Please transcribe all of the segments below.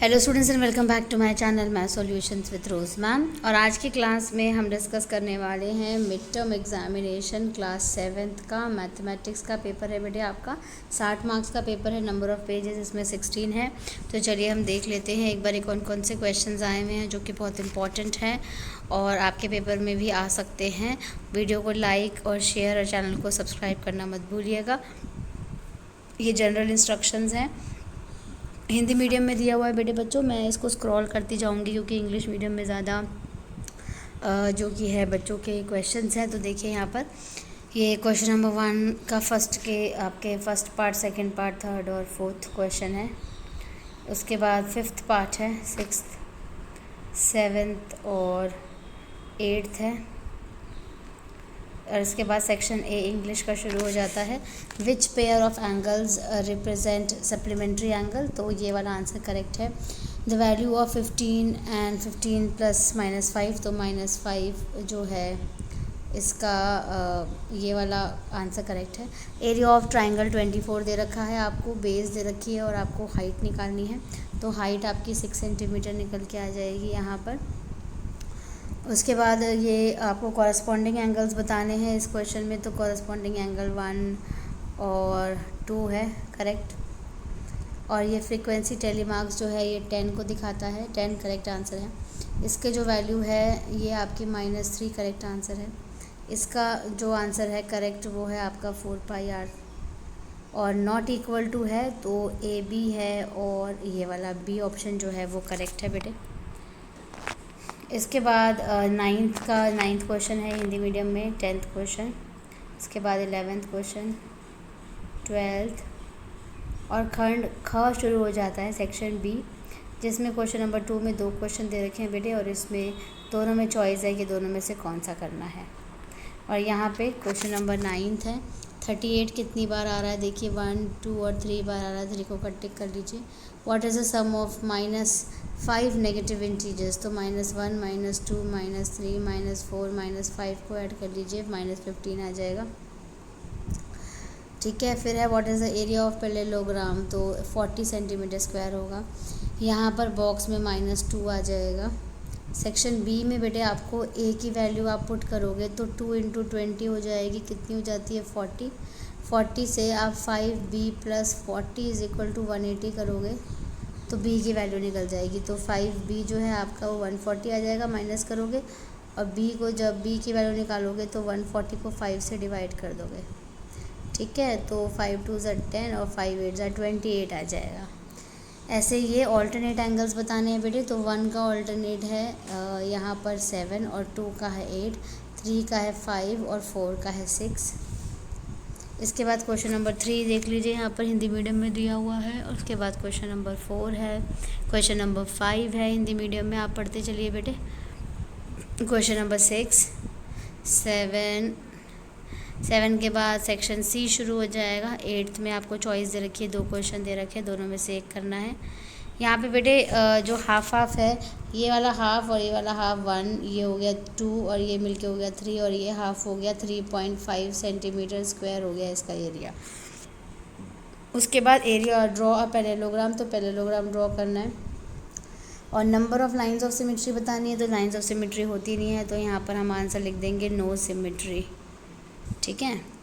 Hello students and welcome back to my channel math solutions with Rose ma'am. और आज की class में हम डिस्कस करने वाले हैं mid term examination class 7th का मैथमेटिक्स का पेपर है बेटे। आपका 60 मार्क्स का पेपर है। नंबर ऑफ़ पेजेस इसमें 16 है। तो चलिए हम देख लेते हैं एक बार कौन कौन से क्वेश्चंस आए हुए हैं जो कि बहुत इंपॉर्टेंट हैं और आपके पेपर में भी आ सकते हैं। वीडियो को लाइक और शेयर और चैनल को सब्सक्राइब करना मत भूलिएगा। ये जनरल इंस्ट्रक्शंस हैं, हिंदी मीडियम में दिया हुआ है बेटे बच्चों। मैं इसको स्क्रॉल करती जाऊंगी क्योंकि इंग्लिश मीडियम में ज़्यादा जो कि है बच्चों के क्वेश्चंस हैं। तो देखिए यहाँ पर ये क्वेश्चन नंबर 1 का फर्स्ट के आपके first part, second part, third और फोर्थ क्वेश्चन है। उसके बाद 5th पार्ट है, 6th, 7th और 8th है। और इसके बाद सेक्शन ए इंग्लिश का शुरू हो जाता है। Which pair of angles represent supplementary angle, तो ये वाला आंसर करेक्ट है। The value of 15 and 15 plus -5, तो -5 जो है इसका ये वाला आंसर करेक्ट है। एरिया ऑफ ट्राइंगल 24 दे रखा है आपको, बेस दे रखी है और आपको हाइट निकालनी है। तो हाइट आपकी 6 सेंटीमीटर निकल के आ जाएगी यहाँ पर। उसके बाद ये आपको कॉरस्पॉन्डिंग एंगल्स बताने हैं इस क्वेश्चन में। तो कॉरस्पॉन्डिंग एंगल 1 और 2 है करेक्ट। और ये फ्रीक्वेंसी टेलीमार्क्स जो है ये 10 को दिखाता है, 10 करेक्ट आंसर है। इसके जो वैल्यू है ये आपकी -3 करेक्ट आंसर है। इसका जो आंसर है करेक्ट वो है आपका 4πr। और नॉट इक्वल टू है तो AB है और ये वाला B ऑप्शन जो है वो करेक्ट है बेटे। इसके बाद 9th क्वेश्चन है हिंदी मीडियम में, 10th क्वेश्चन। इसके बाद 11th क्वेश्चन, 12th और खंड ख शुरू हो जाता है सेक्शन बी, जिसमें क्वेश्चन नंबर 2 में 2 क्वेश्चन दे रखे हैं बेटे और इसमें दोनों में चॉइस है कि दोनों में से कौन सा करना है। और यहाँ पे क्वेश्चन नंबर 9 है। 38 कितनी बार आ रहा है देखिए, 1, 2 और 3 बार आ रहा है। 3 को कट टिक कर लीजिए। What is the sum of -5 negative integers, तो -1, -2, -3, -4, -5 को ऐड कर लीजिए, -15 आ जाएगा। ठीक है। फिर है what is the area of parallelogram, तो 40 सेंटीमीटर स्क्वायर होगा। यहाँ पर बॉक्स में -2 आ जाएगा। सेक्शन बी में बेटे आपको ए की वैल्यू आप पुट करोगे तो 2 × 20 हो जाएगी। कितनी हो जाती है 40। 40 से आप 5b + 40 = 180 करोगे तो b की वैल्यू निकल जाएगी। तो 5b जो है आपका वो 140 आ जाएगा, माइनस करोगे। और b को जब b की वैल्यू निकालोगे तो 140 को 5 से डिवाइड कर दोगे। ठीक है। तो 5 2 = 10 और 5 8 = 28 आ जाएगा। ऐसे ये ऑल्टरनेट एंगल्स बताने हैं बेटे। तो 1 का ऑल्टरनेट है यहाँ पर 7 और 2 का है 8, 3 का है 5 और 4 का है 6। इसके बाद क्वेश्चन नंबर 3 देख लीजिए, यहाँ पर हिंदी मीडियम में दिया हुआ है। और उसके बाद क्वेश्चन नंबर 4 है। क्वेश्चन नंबर 5 है हिंदी मीडियम में, आप पढ़ते चलिए बेटे। क्वेश्चन नंबर 6, 7 के बाद सेक्शन सी शुरू हो जाएगा। 8th में आपको चॉइस दे रखी है, 2 क्वेश्चन दे रखे हैं, दोनों में से एक करना है। यहाँ पे बेटे जो हाफ है, ये वाला हाफ और ये वाला हाफ 1, ये हो गया 2 और ये मिलके हो गया 3 और ये हाफ हो गया 3.5 सेंटीमीटर स्क्वायर हो गया इसका एरिया। उसके बाद एरिया ड्रॉ अ पैरेललोग्राम, तो पैरेललोग्राम ड्रॉ करना है। और number of lines of symmetry बतानी है, तो लाइंस ऑफ सिमेट्री होती नहीं है, तो यहाँ पर हम आंसर लिख देंगे नो सिमेट्री। ठीक है।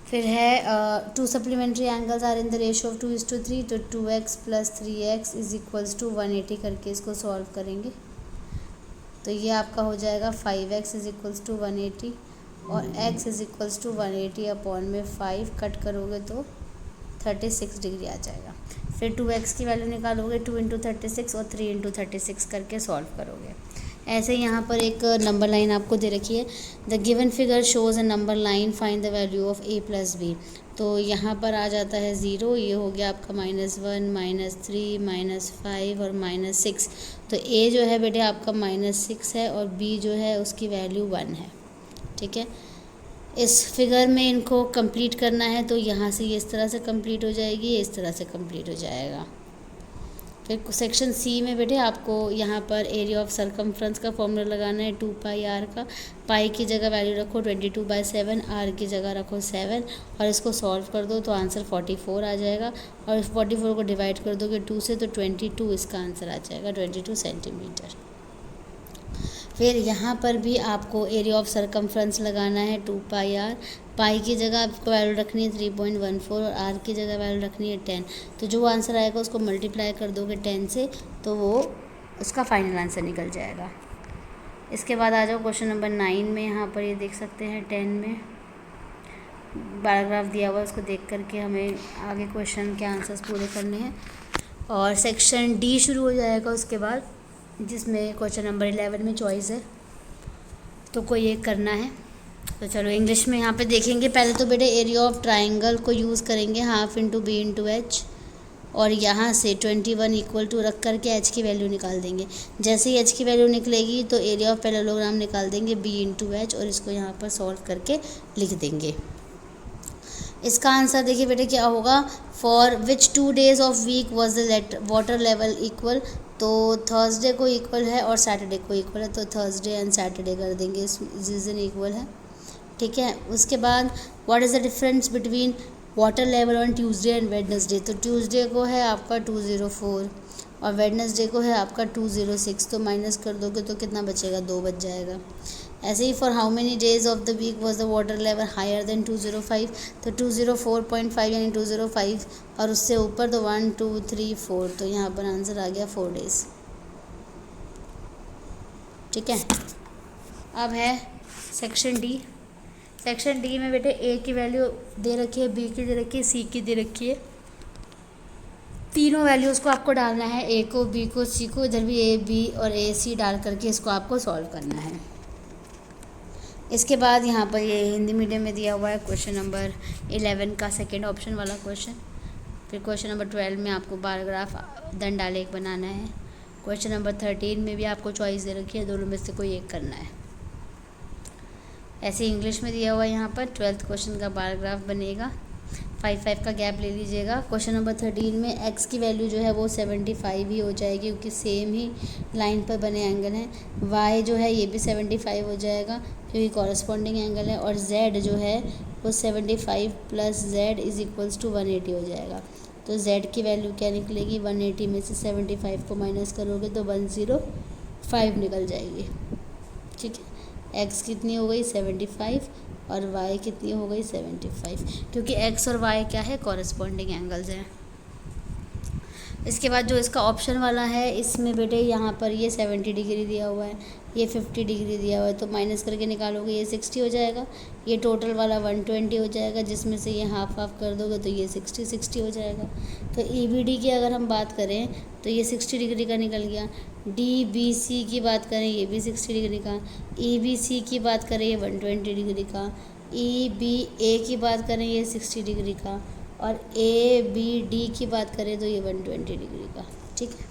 फिर है 2 supplementary angles are in the ratio of 2:3, तो 2x + 3x = 180 करके इसको सॉल्व करेंगे। तो ये आपका हो जाएगा 5x = 180 और x = 180/5 कट करोगे तो 36 डिग्री आ जाएगा। फिर 2x की वैल्यू निकालोगे, 2 × 36 और 3 × 36 करके सॉल्व करोगे। ऐसे यहाँ पर एक नंबर लाइन आपको दे रखी है। The given figure shows a number line, find the value of a + b। तो यहाँ पर आ जाता है 0, ये हो गया आपका -1, -3, -5 और -6। तो a जो है बेटे आपका -6 है और b जो है उसकी वैल्यू 1 है। ठीक है। इस फिगर में इनको कंप्लीट करना है, तो यहाँ से ये इस तरह से कंप्लीट हो जाएगी, ये इस तरह से कंप्लीट हो जाएगा। फिर सेक्शन सी में बेटे आपको यहाँ पर एरिया ऑफ सरकमफ्रेंस का फॉर्मूला लगाना है 2 पाई आर का। पाई की जगह वैल्यू रखो 22/7, आर की जगह रखो 7 और इसको सॉल्व कर दो तो आंसर 44 आ जाएगा। और 44 को डिवाइड कर दोगे 2 से तो 22 इसका आंसर आ जाएगा, 22 सेंटीमीटर। फिर यहाँ पर भी आपको एरिया ऑफ सरकमफ्रेंस लगाना है 2 पाई आर। पाई की जगह आपको वैल्यू रखनी है 3.14 और आर की जगह वैल्यू रखनी है 10। तो जो आंसर आएगा उसको मल्टीप्लाई कर दोगे 10 से तो वो उसका फाइनल आंसर निकल जाएगा। इसके बाद आ जाओ क्वेश्चन नंबर 9 में। यहाँ पर ये देख सकते हैं 10 में पैराग्राफ दिया हुआ है, उसको देख करके हमें आगे क्वेश्चन के आंसर्स पूरे करने हैं। और सेक्शन डी शुरू हो जाएगा उसके बाद, जिसमें क्वेश्चन नंबर 11 में चॉइस है, तो कोई एक करना है। तो चलो इंग्लिश में यहाँ पे देखेंगे। पहले तो बेटे एरिया ऑफ ट्राइंगल को यूज़ करेंगे, half into B into H, और यहाँ से 21 इक्वल टू रख करके एच की वैल्यू निकाल देंगे। जैसे ही एच की वैल्यू निकलेगी तो एरिया ऑफ पैरेललोग्राम निकाल देंगे बी इंटू एच, और इसको यहाँ पर सॉल्व करके लिख देंगे। इसका आंसर देखिए बेटे क्या होगा, for which 2 days of week was the water level equal. तो थर्सडे को इक्वल है और सैटरडे को इक्वल है, तो थर्सडे एंड सैटरडे कर देंगे, इस दिन इक्वल है, ठीक है। उसके बाद what is the difference between water level on Tuesday and Wednesday. तो ट्यूसडे को है आपका 204 और वेडनेसडे को है आपका 206, तो माइनस कर दोगे तो कितना बचेगा, 2 बच जाएगा। ऐसे ही for how many days of the week was the water level higher than 205, तो 204.5 यानी 205 और उससे ऊपर तो 1 2 3 4, तो यहाँ पर आंसर आ गया 4 days, ठीक है। अब है सेक्शन डी। सेक्शन डी में बेटे ए की वैल्यू दे रखी है, बी की दे रखी है, सी की दे रखी है। तीनों वैल्यूज़ को आपको डालना है, ए को, बी को, सी को। इधर भी ए बी और ए सी डाल करके इसको आपको सॉल्व करना है। इसके बाद यहाँ पर ये हिंदी मीडियम में दिया हुआ है क्वेश्चन नंबर 11 का सेकंड ऑप्शन वाला क्वेश्चन। फिर क्वेश्चन नंबर 12 में आपको पैराग्राफ दंड आलेख बनाना है। क्वेश्चन नंबर 13 में भी आपको चॉइस दे रखी है, दोनों में से कोई एक करना है। ऐसे इंग्लिश में दिया हुआ है यहाँ पर 12th क्वेश्चन का पैराग्राफ बनेगा, 5 का गैप ले लीजिएगा। क्वेश्चन नंबर 13 में एक्स की वैल्यू जो है वो 75 ही हो जाएगी, क्योंकि सेम ही लाइन पर बने एंगल हैं। वाई जो है ये भी 75 हो जाएगा क्योंकि कॉरस्पॉन्डिंग एंगल है। और जेड जो है वो 75 plus Z is equals to 180 हो जाएगा। तो जेड की वैल्यू क्या निकलेगी, 180 में से 75 को माइनस करोगे तो 105 निकल जाएगी, ठीक है। एक्स कितनी हो गई, 75 और y कितनी हो गई, 75, क्योंकि x और y क्या है, कॉरस्पॉन्डिंग एंगल्स हैं। इसके बाद जो इसका ऑप्शन वाला है, इसमें बेटे यहाँ पर ये 70 डिग्री दिया हुआ है, ये 50 डिग्री दिया हुआ है, तो माइनस करके निकालोगे ये 60 हो जाएगा। ये टोटल वाला 120 हो जाएगा, जिसमें से ये हाफ हाफ कर दोगे तो ये 60 हो जाएगा। तो EBD की अगर हम बात करें तो ये 60 डिग्री का निकल गया। DBC की बात करें ये भी 60 डिग्री का। EBC की बात करें ये 120 डिग्री का। EBA की बात करें ये 60 डिग्री का। और ABD की बात करें तो ये 120 डिग्री का, ठीक है।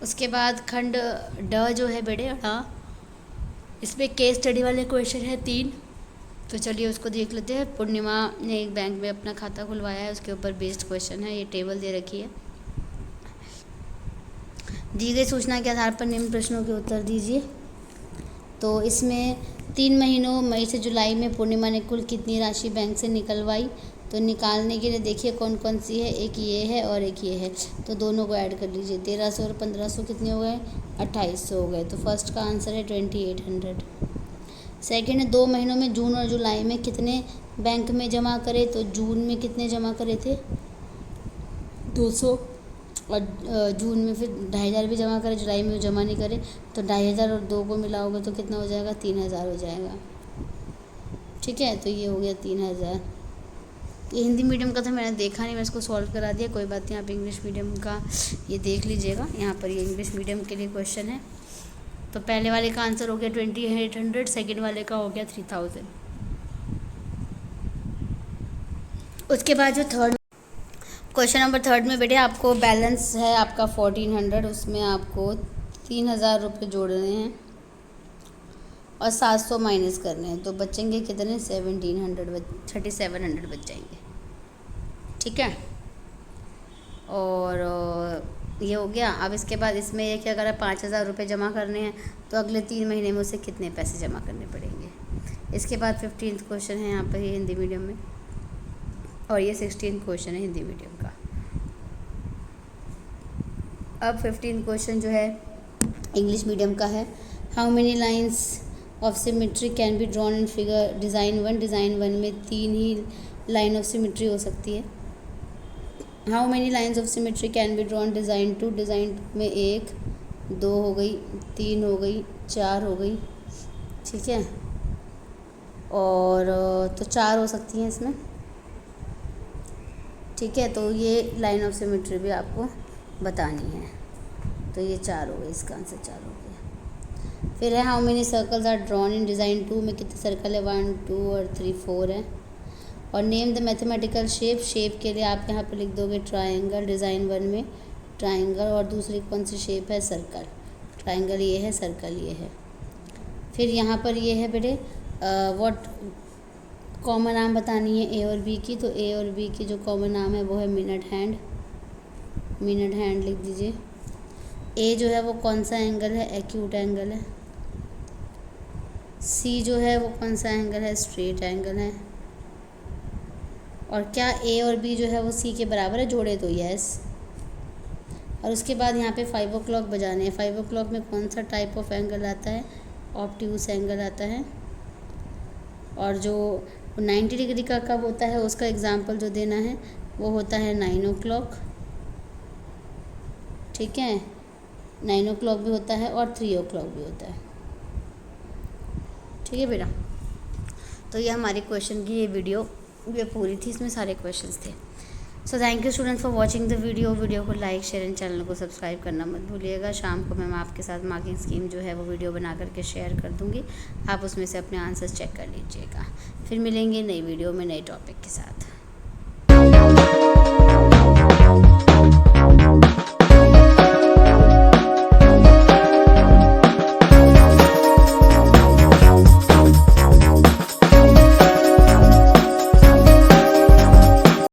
उसके बाद खंड ड जो है बेटे हाँ, इसमें केस स्टडी वाले क्वेश्चन है 3, तो चलिए उसको देख लेते हैं। पूर्णिमा ने एक बैंक में अपना खाता खुलवाया है, उसके ऊपर बेस्ड क्वेश्चन है, ये टेबल दे रखी है। दी गई सूचना के आधार पर निम्न प्रश्नों के उत्तर दीजिए। तो इसमें 3 महीनों मई से जुलाई में पूर्णिमा ने कुल कितनी राशि बैंक से निकलवाई। तो निकालने के लिए देखिए कौन कौन सी है, एक ये है और एक ये है, तो दोनों को ऐड कर लीजिए। 1300 और 1500 कितने हो गए, 2800 हो गए। तो फर्स्ट का आंसर है 2800। सेकेंड, 2 महीनों में जून और जुलाई में कितने बैंक में जमा करे। तो जून में कितने जमा करे थे, 200, और जून में फिर 2500 भी जमा करे, जुलाई में जमा नहीं करे, तो 2500 और 2 को मिलाओगे तो कितना हो जाएगा, 3000 हो जाएगा, ठीक है। तो ये हो गया 3000। ये हिंदी मीडियम का था, मैंने देखा नहीं, मैं इसको सॉल्व करा दिया, कोई बात नहीं। आप इंग्लिश मीडियम का ये देख लीजिएगा, यहाँ पर ये इंग्लिश मीडियम के लिए क्वेश्चन है। तो पहले वाले का आंसर हो गया 2800, सेकेंड वाले का हो गया 3000। उसके बाद जो थर्ड क्वेश्चन नंबर 3 में बेटे आपको बैलेंस है आपका 1400, उसमें आपको 3000 रुपये जोड़ने हैं और 700 माइनस करने हैं, तो बचेंगे कितने, 3700 बच जाएंगे, ठीक है। और ये हो गया। अब इसके बाद इसमें ये कि अगर 5,000 रुपये जमा करने हैं तो अगले 3 महीने में उसे कितने पैसे जमा करने पड़ेंगे। इसके बाद 15th क्वेश्चन है यहाँ पर ये हिंदी मीडियम में, और ये 16th क्वेश्चन है हिंदी मीडियम का। अब 15th क्वेश्चन जो है इंग्लिश मीडियम का है। How many lines of symmetry can be drawn in figure design 1। Design 1 में 3 ही लाइन ऑफ सिमेट्री हो सकती है। How many lines of symmetry can be drawn design 2। Design 2 में 1, 2 हो गई, 3 हो गई, 4 हो गई, ठीक है। और तो 4 हो सकती हैं इसमें, ठीक है। तो ये लाइन ऑफ सिमेट्री भी आपको बतानी है। तो ये 4 हो गई, इसका आंसर 4 हो गया। फिर है how many circles are drawn in design 2 में कितने सर्कल है, 1, 2 और 3, 4 है। और name the mathematical shape. Shape के लिए आप यहाँ पर लिख दोगे ट्रायंगल। डिज़ाइन 1 में ट्रायंगल, और दूसरी कौन सी शेप है, सर्कल। ट्रायंगल ये है, सर्कल ये है। फिर यहाँ पर ये है बेटे व्हाट कॉमन नाम बतानी है ए और बी की। तो ए और बी की जो कॉमन नाम है वो है मिनट हैंड। मिनट हैंड लिख दीजिए। ए जो है वो कौन सा एंगल है, एक्यूट एंगल है। सी जो है वो कौन सा एंगल है, स्ट्रेट एंगल है। और क्या ए और बी जो है वो सी के बराबर है, जोड़े तो यस। और उसके बाद यहाँ पे 5 o'clock बजाने हैं। 5 o'clock में कौन सा टाइप ऑफ एंगल आता है, ऑब्ट्यूस एंगल आता है। और जो 90 डिग्री का कब होता है उसका एग्जांपल जो देना है वो होता है 9 o'clock, ठीक है। 9 o'clock भी होता है और 3 o'clock भी होता है, ठीक है बेटा। तो ये हमारे क्वेश्चन की ये वीडियो ये पूरी थी, इसमें सारे क्वेश्चंस थे। So thank you students for watching the video को लाइक शेयर एंड चैनल को सब्सक्राइब करना मत भूलिएगा। शाम को मैं आपके साथ मार्किंग स्कीम जो है वो वीडियो बना करके शेयर कर दूँगी, आप उसमें से अपने आंसर्स चेक कर लीजिएगा। फिर मिलेंगे नई वीडियो में नए टॉपिक के साथ।